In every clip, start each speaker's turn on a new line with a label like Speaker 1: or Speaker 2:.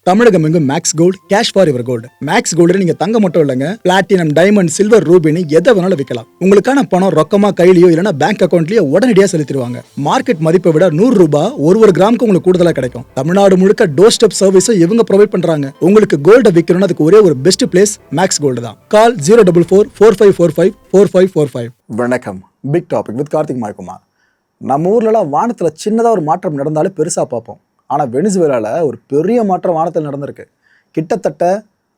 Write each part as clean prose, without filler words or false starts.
Speaker 1: தமிழகம் எங்கும் Max Gold cash for your gold. Max Gold நீங்க தங்க மட்டும் இல்லைங்க, பிளாட்டினம், டைமண்ட், சில்வர், ரூபினி எதை வேணாலும் விற்கலாம். உங்களுக்கான பணம் ரொக்கமா கையிலயோ இல்லைன்னா பேங்க் அக்கௌண்ட்லயோ உடனடியாக செலுத்திடுவாங்க. மார்க்கெட் மதிப்பை விட 100 ரூபாய் ஒரு கிராமுக்கு உங்களுக்கு கூடுதலாக கிடைக்கும். தமிழ்நாடு முழுக்க டோர் ஸ்டெப் சர்வீஸும் இவங்க ப்ரொவைட் பண்றாங்க. உங்களுக்கு கோல்ட விற்கணும்னு அதுக்கு ஒரே ஒரு பெஸ்ட் பிளேஸ் மேக்ஸ் கோல்டு தான். கால் 04445454545.
Speaker 2: வணக்கம். Big topic with Karthik Mayakumar. நம்ம ஊர்லலாம் வானத்துல சின்னதா ஒரு மாற்றம் நடந்தாலே பெருசா பார்ப்போம். ஆனால் வெனிசுவேலாவில் ஒரு பெரிய மாற்றம் வானத்தில் நடந்திருக்கு. கிட்டத்தட்ட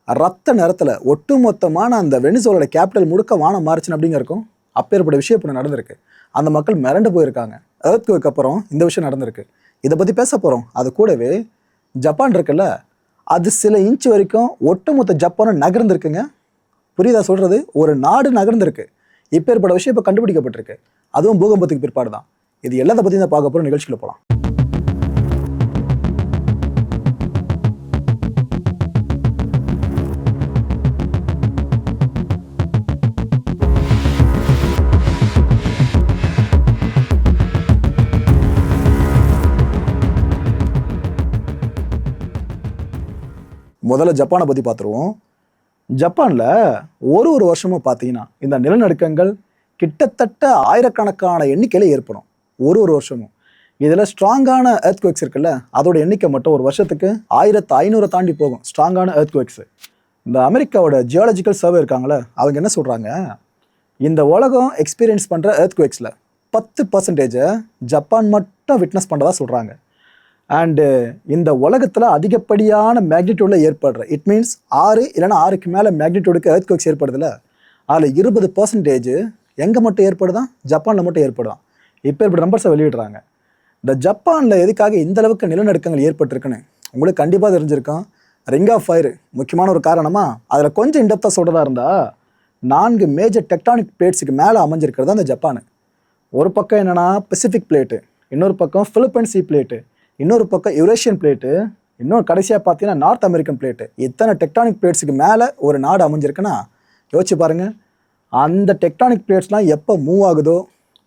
Speaker 2: ரத்த நிறத்தில் ஒட்டுமொத்தமான அந்த வெனிசுவேலோட கேபிட்டல் முழுக்க வானம் மாறுச்சுன்னு அப்படிங்கிறக்கும் அப்பேற்பட்ட விஷயம் இப்போ நடந்திருக்கு. அந்த மக்கள் மிரண்டு போயிருக்காங்க. எர்த்குவேக் அப்புறம் இந்த விஷயம் நடந்திருக்கு. இதை பற்றி பேச போகிறோம். அது கூடவே ஜப்பான் இருக்குல்ல, அது சில இன்ச்சு வரைக்கும் ஒட்டுமொத்த ஜப்பானும் நகர்ந்துருக்குங்க. புரியுதா சொல்கிறது? ஒரு நாடு நகர்ந்துருக்கு. இப்பேற்பட்ட விஷயம் இப்போ கண்டுபிடிக்கப்பட்டிருக்கு. அதுவும் பூகம்பத்துக்கு பிற்பாடு தான். இது எல்லாத்தை பற்றி தான் பார்க்க போகிறோம். நிகழ்ச்சியில் போகலாம். முதல்ல ஜப்பானை பற்றி பார்த்துருவோம். ஜப்பானில் ஒரு வருஷமும் பார்த்தீங்கன்னா இந்த நிலநடுக்கங்கள் கிட்டத்தட்ட ஆயிரக்கணக்கான எண்ணிக்கையில் ஏற்படும். ஒரு வருஷமும். இதில் ஸ்ட்ராங்கான எர்த்குவேக்ஸ் இருக்குல்ல, அதோட எண்ணிக்கை மட்டும் ஒரு வருஷத்துக்கு 1500 தாண்டி போகும். ஸ்ட்ராங்கான எர்த்குவேக்ஸ். இந்த அமெரிக்காவோட ஜியாலஜிக்கல் சர்வே இருக்காங்களே, அவங்க என்ன சொல்கிறாங்க, இந்த உலகம் எக்ஸ்பீரியன்ஸ் பண்ணுற எர்த்குவேக்ஸில் 10% ஜப்பான் மட்டும் விட்னஸ் பண்ணுறதா சொல்கிறாங்க. அண்டு இந்த உலகத்தில் அதிகப்படியான மேக்னிடியூடில் ஏற்படுற, இட் மீன்ஸ் 6 இல்லைனா 6க்கு மேலே மேக்னிடியூடுக்கு எர்த்குவேக்ஸ் ஏற்படுதில்ல, அதில் 20% எங்கே மட்டும் ஏற்படுதான்? ஜப்பானில் மட்டும் ஏற்படுதான். இப்போ இப்படி நம்பர்ஸை வெளியிடுறாங்க. இந்த ஜப்பானில் எதுக்காக இந்த அளவுக்கு நிலநடுக்கங்கள் ஏற்பட்டிருக்குன்னு உங்களுக்கு கண்டிப்பாக தெரிஞ்சிருக்கும். ரிங் ஆஃப் ஃபயர் முக்கியமான ஒரு காரணமாக. அதில் கொஞ்சம் இன்டெப்த்தாக சொல்கிறதா இருந்தால் 4 மேஜர் டெக்டானிக் பிளேட்ஸுக்கு மேலே அமைஞ்சிருக்கிறது அந்த ஜப்பானு. ஒரு பக்கம் என்னென்னா பசிபிக் பிளேட்டு, இன்னொரு பக்கம் பிலிப்பைன் சி பிளேட்டு, இன்னொரு பக்கம் யூரேஷியன் பிளேட்டு, இன்னொரு கடைசியாக பார்த்தீங்கன்னா நார்த் அமெரிக்கன் பிளேட்டு. இத்தனை டெக்டானிக் பிளேட்ஸுக்கு மேலே ஒரு நாடு அமைஞ்சிருக்குன்னா யோசிச்சு பாருங்கள். அந்த டெக்டானிக் பிளேட்ஸ்லாம் எப்போ மூவ் ஆகுதோ,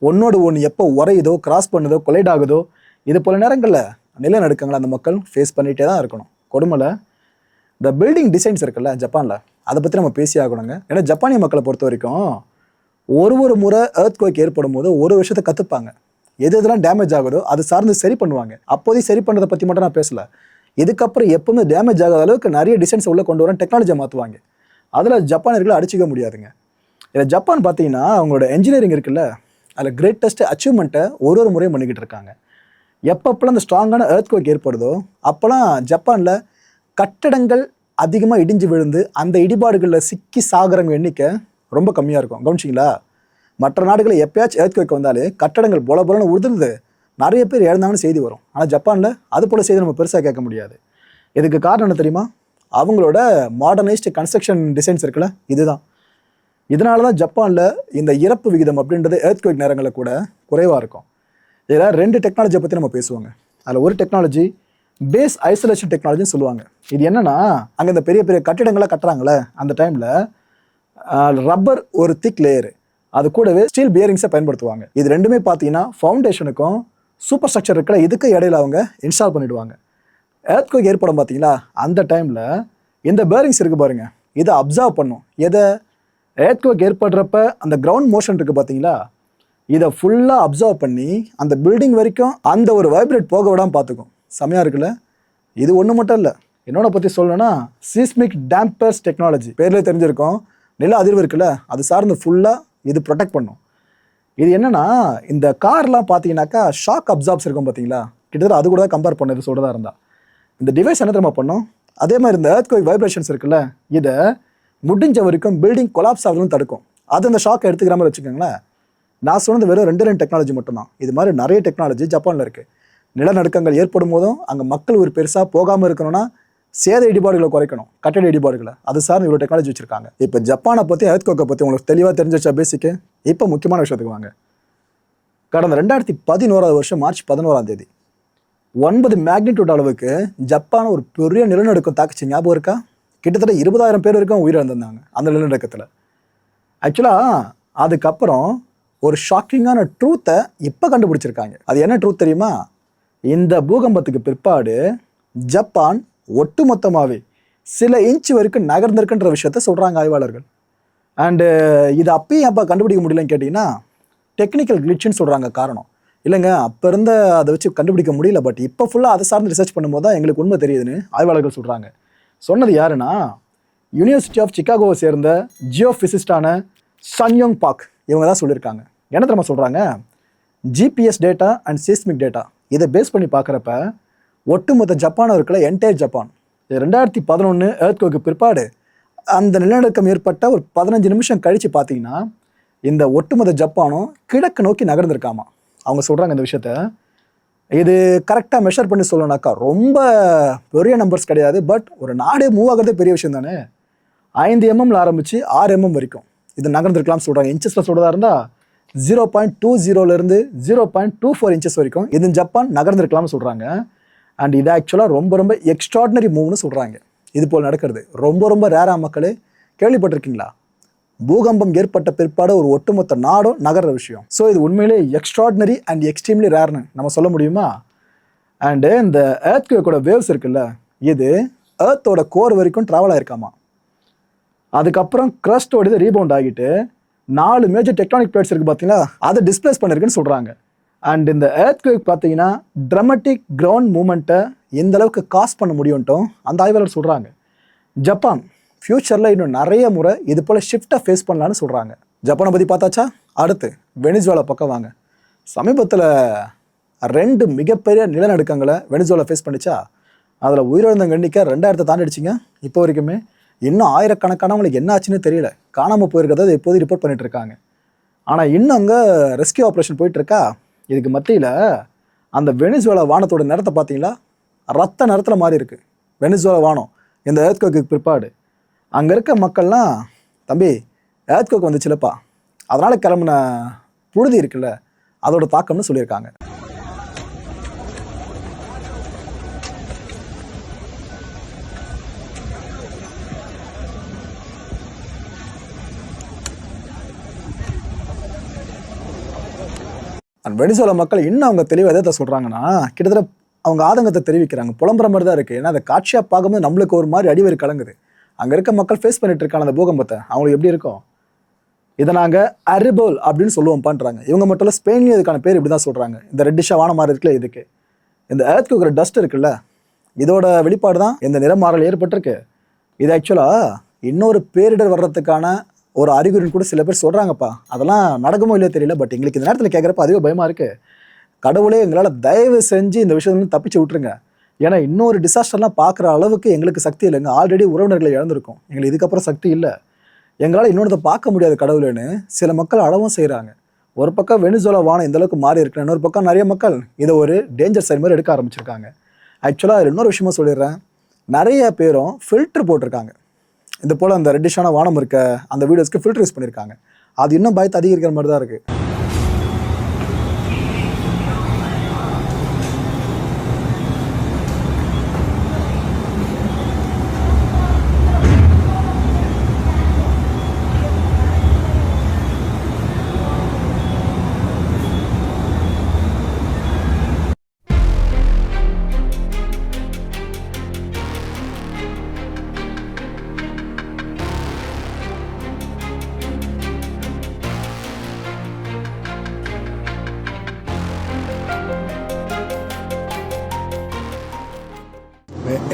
Speaker 2: ஒன்னோடு ஒன்று எப்போ உரையுதோ, கிராஸ் பண்ணுதோ, கொலைட் ஆகுதோ, இது போல நேரங்களில் நிலநடுக்கங்களை அந்த மக்கள் ஃபேஸ் பண்ணிகிட்டே தான் இருக்கணும். கொடுமலை. இந்த பில்டிங் டிசைன்ஸ் இருக்குல்ல ஜப்பானில், அதை பற்றி நம்ம பேசி ஆகணுங்க. ஏன்னா ஜப்பானிய மக்களை பொறுத்த வரைக்கும் ஒரு முறை எர்த்குவேக் ஏற்படும் போது ஒரு விஷயத்தை கற்றுப்பாங்க. எது எதெல்லாம் டேமேஜ் ஆகுதோ அது சார்ந்து சரி பண்ணுவாங்க. அப்போதைக்கு சரி பண்ணுறதை பற்றி மட்டும் நான் பேசலை. இதுக்கப்புறம் எப்பவுமே டேமேஜ் ஆகாத அளவுக்கு நிறைய டிசைன்ஸ் உள்ளே கொண்டு வர டெக்னாலஜியை மாற்றுவாங்க. அதில் ஜப்பானியர்களை அடிச்சிக்க முடியாதுங்க. இதில் ஜப்பான் பார்த்தீங்கன்னா அவங்களோட என்ஜினியரிங் இருக்குல்ல, அதில் கிரேட்டஸ்ட் அச்சீவ்மெண்ட்டை ஒரு முறையும் பண்ணிக்கிட்டு இருக்காங்க. எப்பப்பெல்லாம் அந்த ஸ்ட்ராங்கான எர்த்குவேக் ஏற்படுதோ அப்போலாம் ஜப்பானில் கட்டடங்கள் அதிகமாக இடிஞ்சு விழுந்து அந்த இடிபாடுகளில் சிக்கி சாகிறவங்க எண்ணிக்கை ரொம்ப கம்மியாக இருக்கும். கவனிச்சிங்களா? மற்ற நாடுகளில் எப்பயாச்சும் எர்த்குவேக் வந்தாலே கட்டடங்கள் போலன்னு உதிர்ந்து நிறைய பேர் இழந்தாங்கன்னு செய்தி வரும். ஆனால் ஜப்பானில் அது போல் செய்தி நம்ம பெருசாக கேட்க முடியாது. இதுக்கு காரணம் என்ன தெரியுமா? அவங்களோட மாடர்னைஸ்டு கன்ஸ்ட்ரக்ஷன் டிசைன்ஸ் இருக்குல்ல, இதுதான். இதனால தான் ஜப்பானில் இந்த இறப்பு விகிதம் அப்படின்றது எர்த்குவேக் நேரங்களில் கூட குறைவாக இருக்கும். இதில் 2 டெக்னாலஜியை பற்றி நம்ம பேசுவாங்க. அதில் ஒரு டெக்னாலஜி பேஸ் ஐசோலேஷன் டெக்னாலஜின்னு சொல்லுவாங்க. இது என்னென்னா, அங்கே இந்த பெரிய பெரிய கட்டிடங்களாக கட்டுறாங்களே அந்த டைமில் ரப்பர் ஒரு திக் லேயரு, அது கூடவே ஸ்டீல் பியரிங்ஸை பயன்படுத்துவாங்க. இது ரெண்டுமே பார்த்தீங்கன்னா ஃபவுண்டேஷனுக்கும் சூப்பர் ஸ்ட்ரக்சர் இருக்கிற இதுக்கு இடையில அவங்க இன்ஸ்டால் பண்ணிவிடுவாங்க. எர்த்குவேக் ஏற்படும் பார்த்தீங்களா, அந்த டைமில் இந்த பேரிங்ஸ் இருக்குது பாருங்க, இதை அப்சர்வ் பண்ணும். எதை? எர்த்குவேக் ஏற்படுறப்ப அந்த கிரவுண்ட் மோஷன் இருக்குது பார்த்தீங்களா, இதை ஃபுல்லாக அப்சர்வ் பண்ணி அந்த பில்டிங் வரைக்கும் அந்த ஒரு வைப்ரேட் போக விடாமல் பார்த்துக்கும். செமையாக இருக்குல்ல? இது ஒன்று மட்டும் இல்லை. என்னோட பற்றி சொல்லணும்னா சீஸ்மிக் டேம்பர்ஸ் டெக்னாலஜி பேர்லேயே தெரிஞ்சிருக்கோம். நில அதிர்வு இருக்குல்ல, அது சார்ந்து ஃபுல்லாக இது ப்ரொடெக்ட் பண்ணும். இது என்னென்னா, இந்த கார்லாம் பார்த்தீங்கன்னாக்கா ஷாக் அப்சார்ப்ஸ் இருக்கும் பார்த்தீங்களா, கிட்டத்தட்ட அது கூட கம்பேர் பண்ணது சொல்கிறதா இருந்தால் இந்த டிவைஸ் என்ன தெரியுமா பண்ணும்? அதே மாதிரி இந்த எர்த்குவேக் வைப்ரேஷன்ஸ் இருக்குல்ல, இதை முடிஞ்ச வரைக்கும் பில்டிங் கொலாப்ஸ் ஆகுதுன்னு தடுக்கும். அது அந்த ஷாக்கை எடுத்துக்கிற மாதிரி வச்சுக்கோங்களேன். நான் சொன்னது வெறும் 2 டெக்னாலஜி மட்டும்தான். இது மாதிரி நிறைய டெக்னாலஜி ஜப்பானில் இருக்குது. நிலநடுக்கங்கள் ஏற்படும் போதும் அங்கே மக்கள் ஒரு பெருசாக போகாமல் இருக்கணும்னா சேத இடிபாடுகளை குறைக்கணும், கட்டட இடிபாடுகளை, அது சார்ந்து இவ்வளோ டெக்னாலஜி வச்சுருக்காங்க. இப்போ ஜப்பானை பற்றி எர்த்குவேக்கை பற்றி உங்களுக்கு தெளிவாக தெரிஞ்சிச்சா பேசிக்கு? இப்போ முக்கியமான விஷயத்துக்கு வாங்க. கடந்த 2011 வருஷம் மார்ச் 11 9 மேக்னிடியூட் அளவுக்கு ஜப்பானை ஒரு பெரிய நிலநடுக்கம் தாக்குச்சு. ஞாபகம் இருக்கா? கிட்டத்தட்ட 20,000 பேர் வரைக்கும் உயிரிழந்திருந்தாங்க அந்த நிலநடுக்கத்தில். ஆக்சுவலாக அதுக்கப்புறம் ஒரு ஷாக்கிங்கான ட்ரூத்தை இப்போ கண்டுபிடிச்சிருக்காங்க. அது என்ன ட்ரூத் தெரியுமா? இந்த பூகம்பத்துக்கு பிற்பாடு ஜப்பான் ஒட்டுமொத்தமாகவே சில இன்ச் வரைக்கும் நகர்ந்திருக்குன்ற விஷயத்த சொல்கிறாங்க ஆய்வாளர்கள். அண்டு இது அப்பயும் அப்போ கண்டுபிடிக்க முடியலன்னு கேட்டிங்கன்னா டெக்னிக்கல் கிளிச்சுன்னு சொல்கிறாங்க காரணம். இல்லைங்க அப்போ இருந்த அதை வச்சு கண்டுபிடிக்க முடியல, பட் இப்போ ஃபுல்லாக அதை சார்ந்து ரிசர்ச் பண்ணும்போது தான் எங்களுக்கு உண்மை தெரியுதுன்னு ஆய்வாளர்கள் சொல்கிறாங்க. சொன்னது யாருன்னா யூனிவர்சிட்டி ஆஃப் சிகாகோவை சேர்ந்த ஜியோ ஃபிசிஸ்டான சன்யோங் பாக் இவங்க தான் சொல்லியிருக்காங்க. என்ன தெரியுமா சொல்கிறாங்க, GPS data and seismic data இதை பேஸ் பண்ணி பார்க்குறப்ப ஒட்டுமொத்த ஜப்பான் இருக்கிற என்டையர் ஜப்பான் 2011 எர்த்குவேக்கு பிற்பாடு அந்த நிலநடுக்கம் ஏற்பட்ட ஒரு 15 நிமிஷம் கழித்து பார்த்தீங்கன்னா இந்த ஒட்டுமொத்த ஜப்பானும் கிழக்கு நோக்கி நகர்ந்திருக்காமா. அவங்க சொல்கிறாங்க இந்த விஷயத்த. இது கரெக்டாக மெஷர் பண்ணி சொல்லணும்னாக்கா ரொம்ப பெரிய நம்பர்ஸ் கிடையாது, பட் ஒரு நாடே மூவ் ஆகிறதே பெரிய விஷயம் தானே. 5 mm ஆரம்பித்து 6 mm வரைக்கும் இது நகர்ந்துருக்கலாம் சொல்கிறாங்க. இன்ச்சஸில் சொல்கிறதா இருந்தால் 0.20 0.24 இன்ச்சஸ் வரைக்கும் இது ஜப்பான் நகர்ந்துருக்கலாம்னு சொல்கிறாங்க. அண்ட் இது ஆக்சுவலாக ரொம்ப ரொம்ப எக்ஸ்ட்ராடினரி மூவ்னு சொல்கிறாங்க. இது போல் நடக்கிறது ரொம்ப ரொம்ப ரேராக மக்களே கேள்விப்பட்டிருக்கீங்களா? பூகம்பம் ஏற்பட்ட பிற்பாடு ஒரு ஒட்டுமொத்த நாடும் நகர்ற விஷயம். ஸோ இது உண்மையிலே எக்ஸ்ட்ராடினரி அண்ட் எக்ஸ்ட்ரீம்லி ரேர்னு நம்ம சொல்ல முடியுமா? அண்டு இந்த எர்த்குவேக்கோட வேவ்ஸ் இருக்குல்ல, இது எர்த்தோட கோர் வரைக்கும் ட்ராவல் ஆயிருக்காமா. அதுக்கப்புறம் க்ரஸ்டோட இது ரீபவுண்ட் ஆகிட்டு 4 மேஜர் டெக்டானிக் பிளேட்ஸ் இருக்குது பார்த்தீங்களா, அதை டிஸ்பிளேஸ் பண்ணியிருக்குன்னு சொல்கிறாங்க. அண்ட் இந்த எர்த்குவேக் பார்த்தீங்கன்னா ட்ரமட்டிக் கிரவுண்ட் மூமெண்ட்டை எந்த அளவுக்கு காஸ் பண்ண முடியும்ட்டும் அந்த ஆய்வாளர் சொல்கிறாங்க. ஜப்பான் ஃப்யூச்சரில் இன்னும் நிறைய முறை இது போல் ஷிஃப்டை ஃபேஸ் பண்ணலான்னு சொல்கிறாங்க. ஜப்பானை பற்றி பார்த்தாச்சா, அடுத்து வெனிசுவேலா பக்கம் வாங்க. சமீபத்தில் 2 மிகப்பெரிய நிலநடுக்கங்களை வெனிசுவேலா ஃபேஸ் பண்ணிச்சா, அதில் உயிரிழந்தவங்க எண்ணிக்கை 2000 தாண்டிடுச்சிங்க. இப்போ வரைக்குமே இன்னும் ஆயிரக்கணக்கானவங்களுக்கு என்ன ஆச்சுன்னு தெரியல, காணாமல் போயிருக்கிறத எப்போதும் ரிப்போர்ட் பண்ணிட்டு இருக்காங்க. ஆனால் இன்னும் அங்கே ரெஸ்கியூ ஆப்ரேஷன் போயிட்டுருக்கா. இதுக்கு மத்தியில் அந்த வெனிசுவேலா வானத்தோட நிறத்தை பார்த்தீங்களா, ரத்த நிறத்தில் மாறி இருக்குது வெனிசுவேலா வானம் இந்த எர்த்குவேக்கு பிற்பாடு. அங்கே இருக்க மக்கள்லாம் தம்பி எர்த்குவேக் வந்துச்சுலப்பா, அதனால் கிளம்புன புழுதி இருக்குல்ல அதோட தாக்கம்னு சொல்லியிருக்காங்க. வெனிசுவேலா மக்கள் இன்னும் அவங்க தெளிவாக எதை சொல்கிறாங்கன்னா, கிட்டத்தட்ட அவங்க ஆதங்கத்தை தெரிவிக்கிறாங்க. புலம்புற மாதிரி தான் இருக்குது. ஏன்னா அதை காட்சியாக பார்க்கும்போது நம்மளுக்கு ஒரு மாதிரி அடிவரி கலங்குது. அங்கே இருக்க மக்கள் ஃபேஸ் பண்ணிட்டு இருக்காங்க அந்த பூகம்பத்தை, அவங்களுக்கு எப்படி இருக்கும். இதை நாங்கள் அரிபோல் அப்படின்னு சொல்லுவோம்ப்பான்றாங்க. இவங்க மட்டும் இல்லை, ஸ்பெயின்லேயும் இதுக்கான பேர் இப்படி தான் சொல்கிறாங்க. இந்த ரெட்டிஷாக வான மாதிரி இருக்குல்ல, இதுக்கு இந்த எர்த்குவேக் டஸ்ட் இருக்குல்ல, இதோட வெளிப்பாடு தான் இந்த நிறமாறல் ஏற்பட்டிருக்கு. இது ஆக்சுவலாக இன்னொரு பேரிடர் வர்றதுக்கான ஒரு அறிகுறின்னு கூட சில பேர் சொல்கிறாங்கப்பா. அதெல்லாம் நடக்குமோ இல்லையோ தெரியல, பட் எங்களுக்கு இந்த நேரத்தில் கேட்குறப்ப அதுவே பயமாக இருக்குது. கடவுளே எங்களால் தயவு செஞ்சு இந்த விஷயத்துலேருந்து தப்பிச்சு விட்ருங்க. ஏன்னா இன்னொரு டிசாஸ்டர்லாம் பார்க்குற அளவுக்கு எங்களுக்கு சக்தி இல்லைங்க. ஆல்ரெடி உறவினர்களை இழந்திருக்கோம், எங்களுக்கு இதுக்கப்புறம் சக்தி இல்லை, எங்களால் இன்னொன்றதை பார்க்க முடியாது கடவுளேன்னு சில மக்கள் அழவும் செய்கிறாங்க. ஒரு பக்கம் வெனிசுவேலா வானம் இந்த அளவுக்கு மாறி இருக்கு, இன்னொரு பக்கம் நிறைய மக்கள் இதை ஒரு டேஞ்சர் சைட் மாதிரி எடுக்க ஆரம்பிச்சிருக்காங்க. ஆக்சுவலாக இன்னொரு விஷயமா சொல்லிடுறேன், நிறைய பேரும் ஃபில்டர் போட்டிருக்காங்க. இது போல் அந்த ரெட்டிஷான வானம் இருக்க அந்த வீடியோஸ்க்கு ஃபில்டர் யூஸ் பண்ணியிருக்காங்க. அது இன்னும் பயத்தை அதிகரிக்கிற மாதிரி தான் இருக்குது.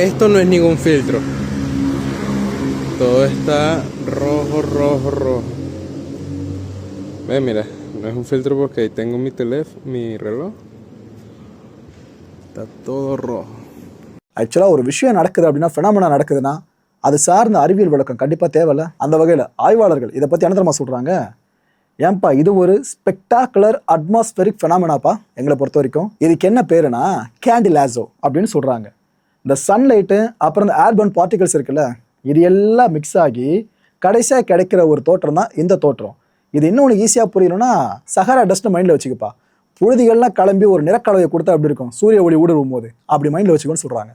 Speaker 3: Esto no es ningún filtro. Todo está rojo, rojo, rojo. Ve, mira, no es un filtro porque ahí tengo mi teléfono, mi reloj. Está todo rojo.
Speaker 2: ஆக்சுவலாக ஒரு விஷயம் நடக்குது அப்படின்னா, ஃபெனாமெனா நடக்குதுன்னா அது சார்ந்த அறிவியல் விளக்கம் கண்டிப்பாக தேவையில்ல. அந்த வகையில் ஆய்வாளர்கள் இதை பற்றி என்ன தெரியுமா சொல்கிறாங்க, ஏன்பா இது ஒரு ஸ்பெக்டாகுலர் அட்மாஸ்பெரிக் ஃபெனாமெனாப்பா எங்களை பொறுத்த வரைக்கும். இதுக்கு என்ன பேருனா கேண்டி லாசோ அப்படின்னு சொல்கிறாங்க. இந்த சன்லைட்டு அப்புறம் இந்த ஏர்பர்ன் பார்ட்டிகல்ஸ் இருக்குல்ல, இது எல்லாம் மிக்ஸ் ஆகி கடைசியாக கிடைக்கிற ஒரு தோற்றம் தான் இந்த தோற்றம். இது இன்னும் உனக்கு ஈஸியாக புரியணும்னா சஹாரா டஸ்ட்டை மைண்டில் வச்சுக்கப்பா. புழுதிகள்லாம் கிளம்பி ஒரு நிறக்கலவையை கொடுத்தா அப்படி இருக்கும், சூரிய ஒளி ஊடுருவும் போது அப்படி மைண்டில் வச்சுக்கோன்னு சொல்கிறாங்க.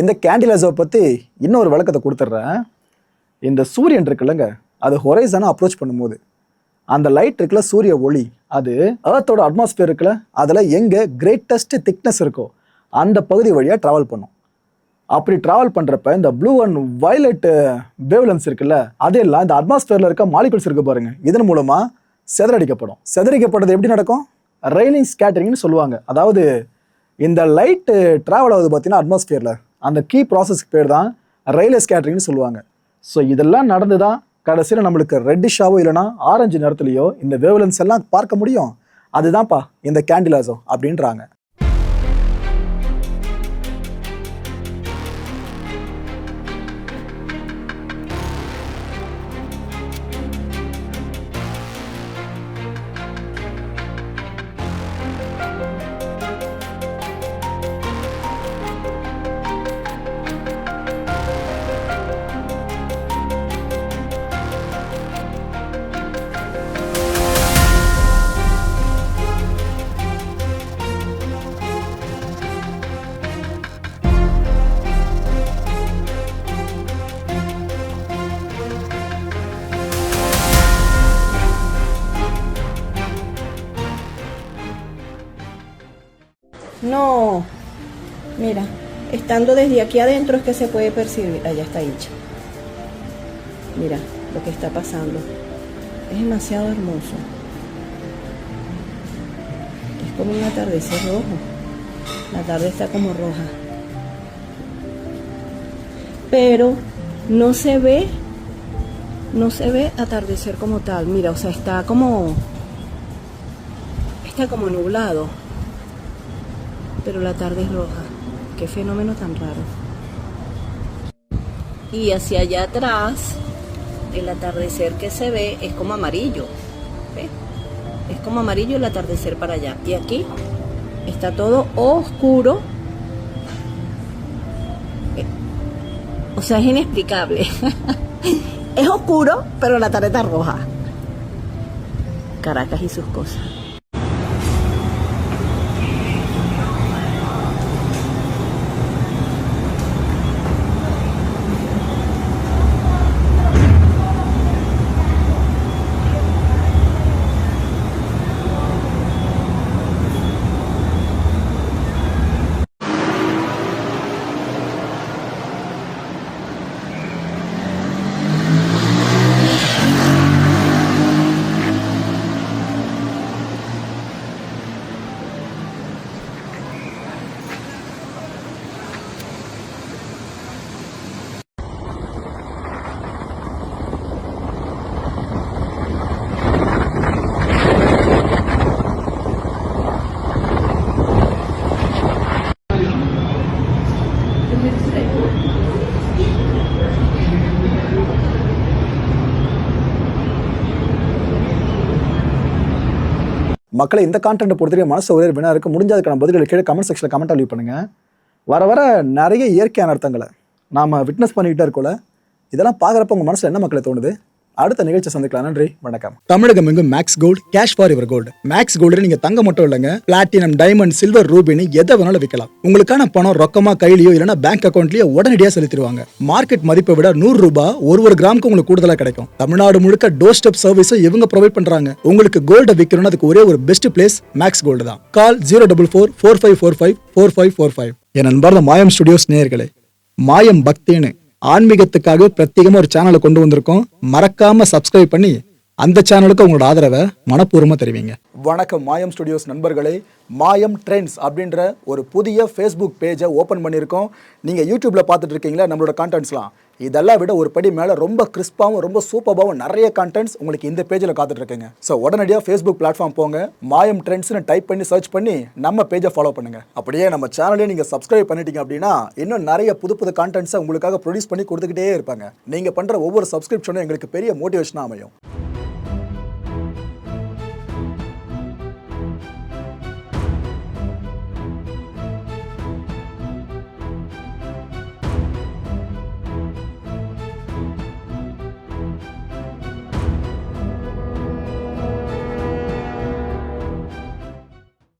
Speaker 2: இந்த கேண்டி லாசோவை பற்றி இன்னொரு விளக்கத்தை கொடுத்துட்றேன். இந்த சூரியன் இருக்குல்லங்க, அது ஹொரைசனை அப்ரோச் பண்ணும்போது அந்த லைட் இருக்குல்ல, சூரிய ஒளி, அது ஏர்த்தோட அட்மாஸ்பியர் இருக்குல்ல, அதில் எங்கே கிரேட்டஸ்ட் திக்னஸ் இருக்கோ அந்த பகுதி வழியாக ட்ராவல் பண்ணும். அப்படி ட்ராவல் பண்ணுறப்ப இந்த ப்ளூ அண்ட் வயலட் வேவ்லென்ஸ் இருக்குல்ல, அதெல்லாம் இந்த அட்மாஸ்பியரில் இருக்க மாலிகுல்ஸ் இருக்கு பாருங்க, இதன் மூலமாக சிதறடிக்கப்படும். சிதறடிக்கப்படுறது எப்படி நடக்கும்? ரெய்னிங் ஸ்கேட்டரிங்னு சொல்லுவாங்க. அதாவது இந்த லைட்டு ட்ராவல் ஆகுது பார்த்தீங்கன்னா அட்மாஸ்பியரில், அந்த கீ ப்ராசஸ்க்கு பேர் தான் ரயிலே ஸ்கேட்டரிங்னு சொல்லுவாங்க. ஸோ இதெல்லாம் நடந்து தான் கடைசியில் நம்மளுக்கு ரெட்டிஷாவோ இல்லைனா ஆரஞ்சு நிறத்துலையோ இந்த வேவ்லென்ஸ் எல்லாம் பார்க்க முடியும். அதுதான்ப்பா இந்த கேண்டிலாசோ அப்படின்றாங்க.
Speaker 4: No, mira, estando desde aquí adentro es que se puede percibir. Allá está hincha. Mira lo que está pasando. Es demasiado hermoso. Es como un atardecer rojo. La tarde está como roja. Pero no se ve atardecer como tal. Mira, o sea, está como nublado. Pero la tarde es roja. Qué fenómeno tan raro. Y hacia allá atrás, el atardecer que se ve es como amarillo. ¿Ves? Es como amarillo el atardecer para allá. Y aquí está todo oscuro. O sea, es inexplicable. Es oscuro, pero la tarde está roja. Caracas y sus cosas.
Speaker 2: மக்களை இந்த content பொறுத்தவரைக்கும் மனசு ஒரே வினா இருக்கு. முடிஞ்சதுக்கான பதில்களை கீழே comment செக்ஷனில் கமெண்ட் லீவ் பண்ணுங்க. வர வர நிறைய இயற்கையான அர்த்தங்களை நாம் விட்னஸ் பண்ணிக்கிட்டே இருக்கோல, இதெல்லாம் பார்க்குறப்ப உங்கள் மனசில் என்ன மக்களை தோணுது? அடுத்த நிகழ்ச்சி சந்திக்கலாம். நன்றி, வணக்கம்.
Speaker 1: தமிழகம் எங்கும் Max Gold, cash for your gold. Max Gold நீங்க தங்க மட்டும் இல்லைங்க, பிளாட்டினம், டைமண்ட், சில்வர், ரூபினி எதை வேணாலும் விற்கலாம். உங்களுக்கான பணம் ரொக்கமா கையிலயோ இல்லைன்னா பேங்க் அக்கௌண்ட்லயோ உடனடியாக செலுத்திடுவாங்க. மார்க்கெட் மதிப்பை விட 100 ரூபாய் ஒரு கிராமுக்கு உங்களுக்கு கூடுதலா கிடைக்கும். தமிழ்நாடு முழுக்க டோர் ஸ்டெப் சர்வீஸும் இவங்க ப்ரொவைட் பண்றாங்க. உங்களுக்கு கோல்ட விற்கணும்னு அதுக்கு ஒரே ஒரு பெஸ்ட் பிளேஸ் மேக்ஸ் கோல்டு தான். கால் 04445454545. என் நண்பர் மாயம் ஸ்டுடியோஸ் நேயர்களே, மாயம் பக்தின்னு ஆன்மீகத்துக்காக பிரத்யேகமா ஒரு சேனலை கொண்டு வந்திருக்கோம். மறக்காம சப்ஸ்கிரைப் பண்ணி அந்த சேனலுக்கு உங்களோட ஆதரவை மனப்பூர்வமா தெரிவிங்க.
Speaker 2: வணக்கம் மாயம் ஸ்டுடியோஸ் நண்பர்களே. மாயம் ட்ரெண்ட்ஸ் அப்படின்ற ஒரு புதிய ஃபேஸ்புக் பேஜை ஓப்பன் பண்ணியிருக்கோம். நீங்கள் யூடியூப்பில் பார்த்துட்டு இருக்கீங்களா நம்மளோட கான்டென்ட்ஸ்லாம், இதெல்லாம் விட ஒரு படி மேலே ரொம்ப கிறிஸ்பாகவும் ரொம்ப சூப்பராகவும் நிறைய கான்டென்ட்ஸ் உங்களுக்கு இந்த பேஜில் காத்துட்டு இருக்குங்க. ஸோ உடனடியாக ஃபேஸ்புக் பிளாட்ஃபார்ம் போங்க, மாயம் ட்ரெண்ட்ஸ்னு டைப் பண்ணி சர்ச் பண்ணி நம்ம பேஜை ஃபாலோ பண்ணுங்கள். அப்படியே நம்ம சேனலே நீங்கள் சப்ஸ்கிரைப் பண்ணிட்டீங்க அப்படின்னா இன்னும் நிறைய புது புது கான்டென்ட்ஸை உங்களுக்காக ப்ரொடியூஸ் பண்ணி கொடுத்துக்கிட்டே இருப்பாங்க. நீங்கள் பண்ணுற ஒவ்வொரு சப்ஸ்கிரிப்ஷனும் எங்களுக்கு பெரிய மோட்டிவேஷனாக அமையும்.